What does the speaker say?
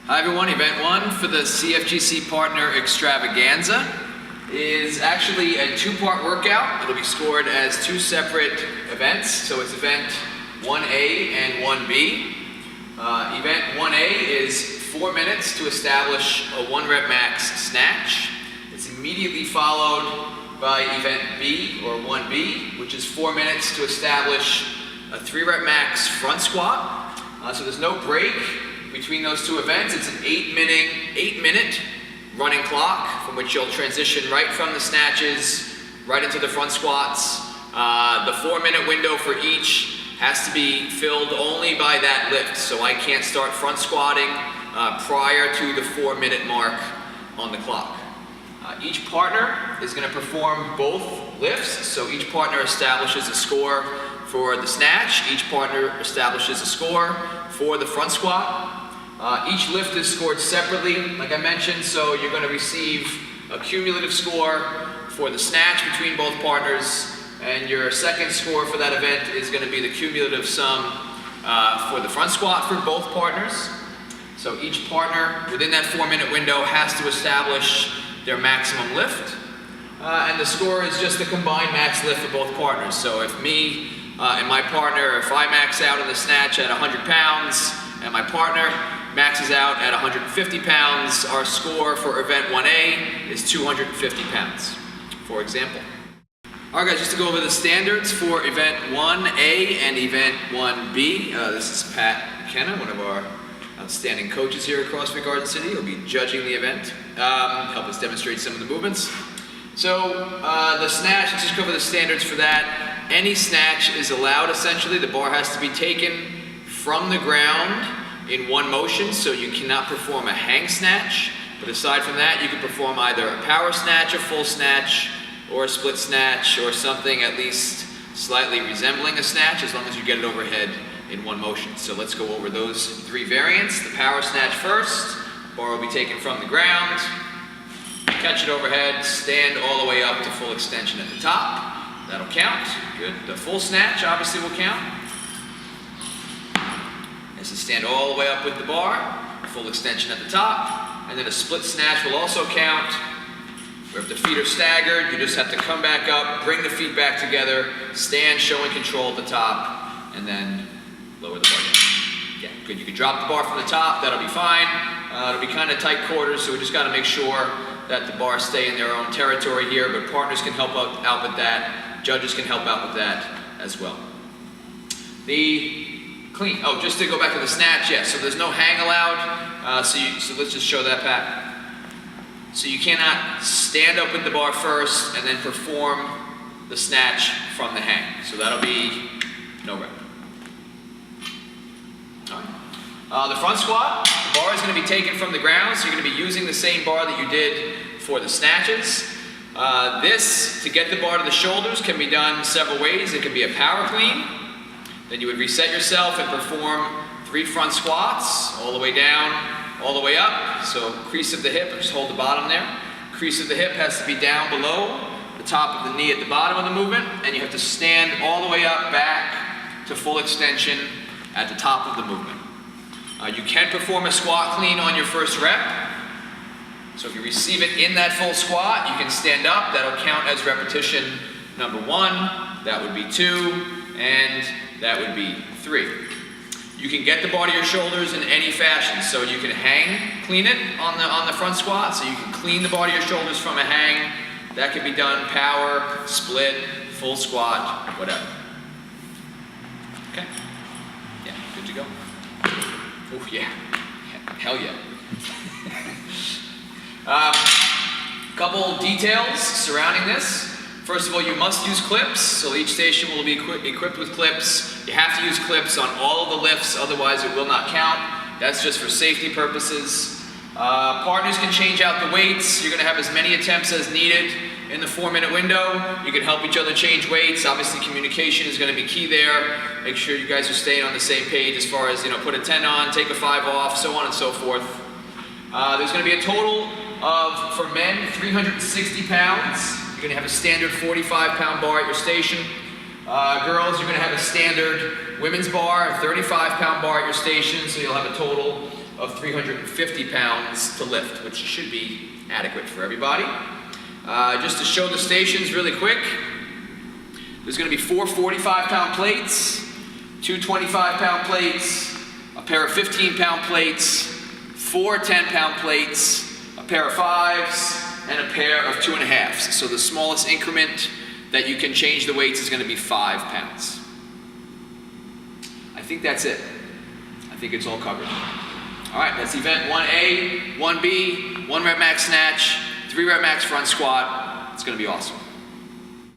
Hi everyone, event one for the CFGC partner Extravaganza is actually a two-part workout. It'll be scored as two separate events. So it's event 1A and 1B. Event 1A is 4 minutes to establish a 1 rep max snatch. It's immediately followed by event B or 1B, which is 4 minutes to establish a 3 rep max front squat. So there's no break between those two events. It's an 8 minute running clock from which you'll transition right from the snatches right into the front squats. The 4 minute window for each has to be filled only by that lift. So I can't start front squatting prior to the 4 minute mark on the clock. Each partner is going to perform both lifts. So each partner establishes a score for the snatch. Each partner establishes a score for the front squat. Each lift is scored separately, like I mentioned, so you're going to receive a cumulative score for the snatch between both partners, and your second score for that event is going to be the cumulative sum for the front squat for both partners. So each partner within that 4 minute window has to establish their maximum lift, and the score is just the combined max lift for both partners. So if me and my partner, if I max out on the snatch at 100 pounds and my partner maxes out at 150 pounds, our score for event 1A is 250 pounds, for example. All right guys, just to go over the standards for event 1A and event 1B. This is Pat McKenna, one of our outstanding coaches here at CrossFit Garden City. He'll be judging the event, help us demonstrate some of the movements. So the snatch, let's just cover the standards for that. Any snatch is allowed essentially. The bar has to be taken from the ground in one motion, so you cannot perform a hang snatch. But aside from that, you can perform either a power snatch, a full snatch, or a split snatch, or something at least slightly resembling a snatch, as long as you get it overhead in one motion. So let's go over those three variants. The power snatch first. Bar will be taken from the ground, catch it overhead, stand all the way up to full extension at the top. That'll count. Good. The full snatch obviously will count. Is to stand all the way up with the bar, full extension at the top, and then a split snatch will also count. Where if the feet are staggered, you just have to come back up, bring the feet back together, stand showing control at the top, and then lower the bar down. Yeah, good. You can drop the bar from the top, that'll be fine. It'll be kind of tight quarters, so we just got to make sure that the bars stay in their own territory here, but partners can help out with that. Judges can help out with that as well. The clean. Oh, just to go back to the snatch, yes. So there's no hang allowed. So let's just show that, Pat. So you cannot stand up with the bar first and then perform the snatch from the hang. So that'll be no rep. All right. The front squat, the bar is going to be taken from the ground, so you're going to be using the same bar that you did for the snatches. This, to get the bar to the shoulders, can be done several ways. It can be a power clean. Then you would reset yourself and perform 3 front squats, all the way down, all the way up. So crease of the hip, just hold the bottom there. Crease of the hip has to be down below the top of the knee at the bottom of the movement, and you have to stand all the way up back to full extension at the top of the movement. You can perform a squat clean on your first rep. So if you receive it in that full squat, you can stand up. That'll count as repetition number 1. That would be 2. And that would be 3. You can get the bar to your shoulders in any fashion. So you can hang, clean it on the front squat. So you can clean the bar to your shoulders from a hang. That can be done power, split, full squat, whatever. Okay. Yeah, good to go. Oh yeah. Hell yeah. Couple details surrounding this. First of all, you must use clips, so each station will be equipped with clips. You have to use clips on all of the lifts, otherwise it will not count. That's just for safety purposes. Partners can change out the weights. You're going to have as many attempts as needed in the 4 minute window. You can help each other change weights. Obviously communication is going to be key there. Make sure you guys are staying on the same page as far as, put a 10 on, take a 5 off, so on and so forth. There's going to be a total of, for men, 360 pounds. You're going to have a standard 45-pound bar at your station. Girls, you're going to have a standard women's bar, a 35-pound bar at your station, so you'll have a total of 350 pounds to lift, which should be adequate for everybody. Just to show the stations really quick, there's going to be 4 45-pound plates, 2 25-pound plates, a pair of 15-pound plates, 4 10-pound plates, a pair of 5s, and a pair of 2.5s. So the smallest increment that you can change the weights is going to be 5 pounds. I think that's it. I think it's all covered. All right, that's event 1A, 1B, 1 rep max snatch, 3 rep max front squat. It's going to be awesome.